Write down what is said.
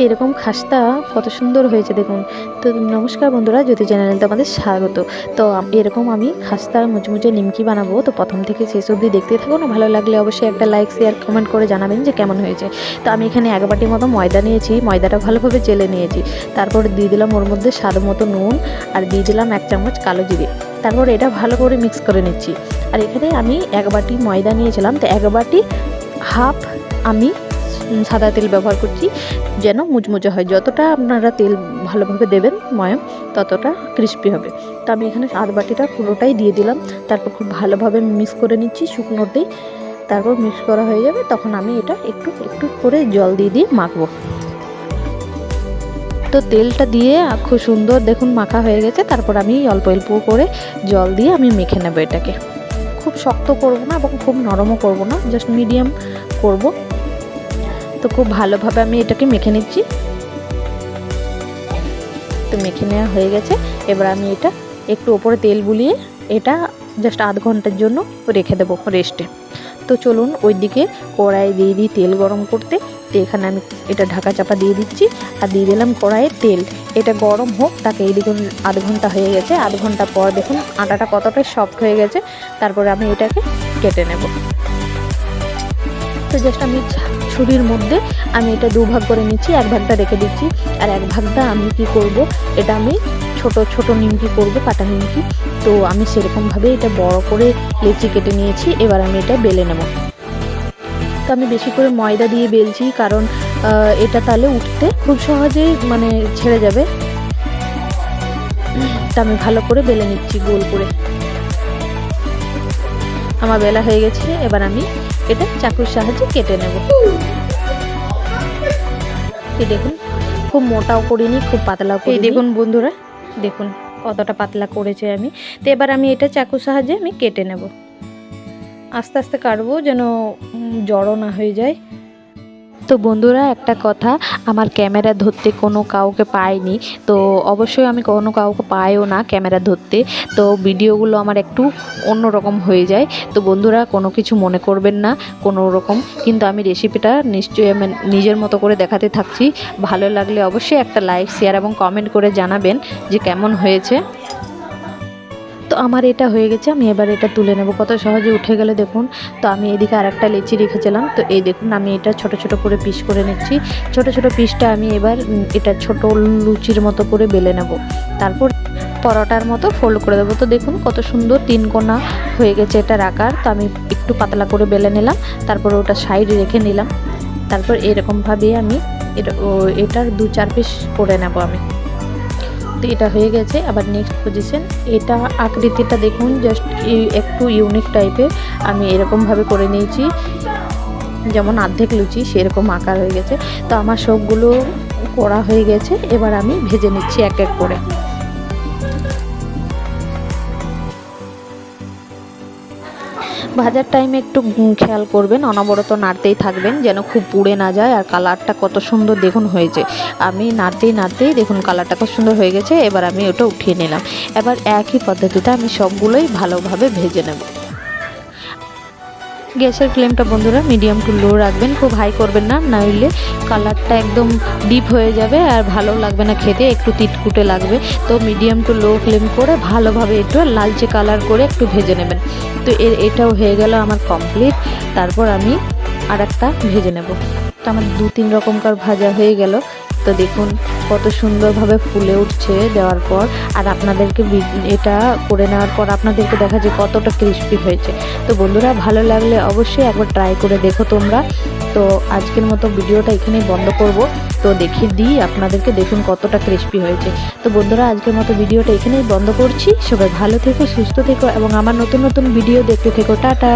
এরকম খাস্তা কত সুন্দর হয়েছে দেখুন। তো নমস্কার বন্ধুরা, জ্যোতি চ্যানেলে তোমাদের স্বাগত। তো এরকম আমি খাস্তা মুচমুচে নিমকি বানাবো, তো প্রথম থেকে শেষ অবধি দেখতে থাকুন। ভালো লাগলে অবশ্যই একটা লাইক শেয়ার কমেন্ট করে জানাবেন যে কেমন হয়েছে। তো আমি এখানে 1 বাটি মতো ময়দা নিয়েছি, ময়দাটা ভালোভাবে চেলে নিয়েছি। তারপর দিয়ে দিলাম ওর মধ্যে স্বাদ মতো নুন, আর দিয়ে দিলাম 1 চামচ কালো জিরে। তারপর এটা ভালো করে মিক্স করে নিচ্ছি। আর এখানে আমি 1 বাটি ময়দা নিয়েছিলাম, তো 1 বাটি হাফ আমি সাদা তেল ব্যবহার করছি, যেন মুচমুচে হয়। যতটা আপনারা তেল ভালোভাবে দেবেন ময়াম, ততটা ক্রিস্পি হবে। তো আমি এখানে আধ বাটিটা পুরোটাই দিয়ে দিলাম। তারপর খুব ভালোভাবে মিক্স করে নিচ্ছি শুকনোতেই। তারপর মিক্স করা হয়ে যাবে, তখন আমি এটা একটু একটু করে জল দিয়ে মাখবো। তো তেলটা দিয়ে খুব সুন্দর দেখুন মাখা হয়ে গেছে। তারপর আমি অল্প অল্প করে জল দিয়ে আমি মেখে নেব এটাকে। খুব শক্ত করব না এবং খুব নরমও করব না, জাস্ট মিডিয়াম করব। তো খুব ভালোভাবে আমি এটাকে মেখে নিচ্ছি। তো মেখে নেওয়া হয়ে গেছে। এবার আমি এটা একটু ওপরে তেল বুলিয়ে এটা জাস্ট আধ ঘন্টার জন্য রেখে দেবো রেস্টে। তো চলুন ওইদিকে কড়াই দিয়ে দিই তেল গরম করতে। তো এখানে আমি এটা ঢাকা চাপা দিয়ে দিচ্ছি আর দিয়ে দিলাম কড়াইয়ে তেল। এটা গরম হোক, তাকে এই দেখুন আধ ঘন্টা হয়ে গেছে। আধ ঘন্টা পর দেখুন আটাটা কতটা সফট হয়ে গেছে। তারপরে আমি এটাকে কেটে নেব। তো জাস্ট আমি ছুরির মধ্যে আমি এটা 2 ভাগ করে নিচ্ছি, 1 ভাগটা রেখে দিচ্ছি আর 1 ভাগটা আমি কি করব, এটা আমি ছোট ছোট নিমকি করব, কাটা নিমকি। তো আমি সেরকমভাবে এটা বড় করে লেচি কেটে নিয়েছি। এবার আমি এটা বেলে নেব। তো আমি বেশি করে ময়দা দিয়ে বেলছি, কারণ এটা তাহলে উঠতে খুব সহজেই মানে ছেড়ে যাবে। তো আমি ভালো করে বেলে নিচ্ছি গোল করে। আমার বেলা হয়ে গেছে। এবার আমি এটা চাকুর সাহায্যে কেটে নেব। এই দেখুন খুব মোটাও করিনি, খুব পাতলাও করিনি। দেখুন বন্ধুরা, দেখুন কতটা পাতলা করেছে আমি। তো এবার আমি এটা চাকুর সাহায্যে আমি কেটে নেব। আস্তে আস্তে কাটবো, যেন জড়ো না হয়ে যায়। তো বন্ধুরা একটা কথা, আমার ক্যামেরা ধরতে কোনো কাউকে পাইনি, তো অবশ্যই আমি কোনো কাউকে পাইও না ক্যামেরা ধরতে। তো ভিডিওগুলো আমার একটু অন্যরকম হয়ে যায়। তো বন্ধুরা কোনো কিছু মনে করবেন না কোনো রকম, কিন্তু আমি রেসিপিটা নিশ্চয়ই আমি নিজের মতো করে দেখাতে থাকছি। ভালো লাগলে অবশ্যই একটা লাইক শেয়ার এবং কমেন্ট করে জানাবেন যে কেমন হয়েছে। তো আমার এটা হয়ে গেছে, আমি এবার এটা তুলে নেব। কত সহজে উঠে গেলে দেখুন। তো আমি এদিকে আরেকটা লেচি রেখেছিলাম, তো এই দেখুন আমি এটা ছোট ছোট করে পিস করে নিচ্ছি। ছোট ছোট পিসটা আমি এবার এটা ছোট লুচির মতো করে বেলে নেব। তারপর পরোটার মতো ফোল্ড করে দেবো। তো দেখুন কত সুন্দর 3 কোণা হয়ে গেছে এটার আকার। তো আমি একটু পাতলা করে বেলে নিলাম, তারপর ওটা সাইডে রেখে নিলাম। তারপর এরকমভাবে আমি এটার 2-4 পিস করে নেব আমি। তো এটা হয়ে গেছে। আবার নেক্সট পজিশন, এটা আকৃতিটা দেখুন জাস্ট একটু ইউনিক টাইপের। আমি এরকমভাবে করে নিয়েছি, যেমন অর্ধেক লুচি সেরকম আকার হয়ে গেছে। তো আমার সবগুলো করা হয়ে গেছে। এবার আমি ভেজে নিচ্ছি এক এক করে। ভাজার টাইমে একটু খেয়াল করবেন, অনবরত নাড়তেই থাকবেন যেন খুব পুড়ে না যায়। আর কালারটা কত সুন্দর দেখুন হয়েছে। আমি নাড়তেই দেখুন কালারটা খুব সুন্দর হয়ে গেছে। এবার আমি ওটা উঠিয়ে নিলাম। এবার একই পদ্ধতিতে আমি সবগুলোই ভালোভাবে ভেজে নেব। গ্যাসের ফ্লেমটা বন্ধুরা মিডিয়াম টু লো রাখবেন, খুব হাই করবেন না, নইলে কালারটা একদম ডিপ হয়ে যাবে আর ভালো লাগবে না খেতে, একটু তিতকুটে লাগবে। তো মিডিয়াম টু লো ফ্লেম করে ভালোভাবে একটু লালচে কালার করে একটু ভেজে নেবেন। তো এটাও হয়ে গেল আমার কমপ্লিট। তারপর আমি আর একটা ভেজে নেব। তো আমার 2-3 রকমকার ভাজা হয়ে গেল। তো দেখুন কত সুন্দরভাবে ফুলে উঠছে দেওয়ার পর। আর আপনাদেরকে এটা করে নেওয়ার পর আপনাদেরকে দেখা যায় কতটা ক্রিস্পি হয়েছে। তো বন্ধুরা ভালো লাগলে অবশ্যই একবার ট্রাই করে দেখো তোমরা। তো আজকের মতো ভিডিওটা এখানেই বন্ধ করব। তো দেখিয়ে দিই আপনাদেরকে, দেখুন কতটা ক্রিস্পি হয়েছে। তো বন্ধুরা আজকের মতো ভিডিওটা এখানেই বন্ধ করছি। সবাই ভালো থেকো, সুস্থ থেকো এবং আমার নতুন নতুন ভিডিও দেখতে থেকো। টাটা।